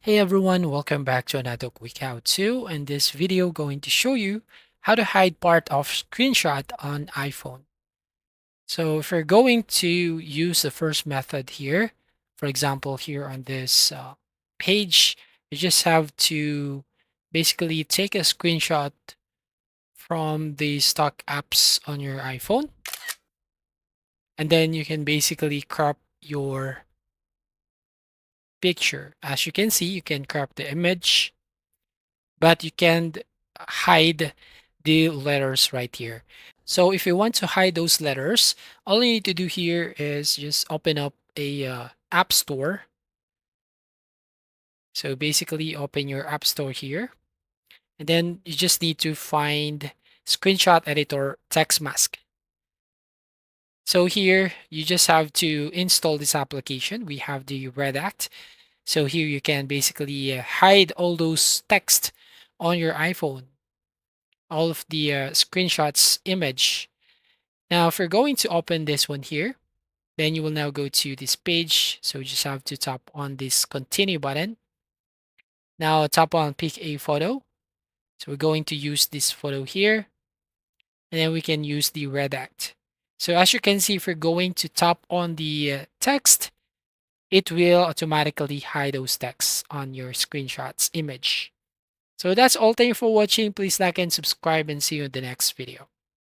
Hey everyone, welcome back to another quick how-to. In this video, going to show you how to hide part of screenshot on iPhone. So if you're going to use the first method here, for example, here on this page, you just have to basically take a screenshot from the stock apps on your iPhone, and then you can basically crop your picture. As you can see, you can crop the image, but you can hide the letters right here. So if you want to hide those letters, all you need to do here is just open up a app store. So basically open your app store here, and then you just need to find screenshot editor text mask. So here you just have to install this application. We have the Redact. So here you can basically hide all those text on your iPhone, all of the screenshots image. Now, if you're going to open this one here, then you will now go to this page. So you just have to tap on this continue button. Now tap on pick a photo. So we're going to use this photo here, and then we can use the redact. So as you can see, if you're going to tap on the text, it will automatically hide those texts on your screenshots image. So that's all. Thank you for watching. Please like and subscribe and see you in the next video.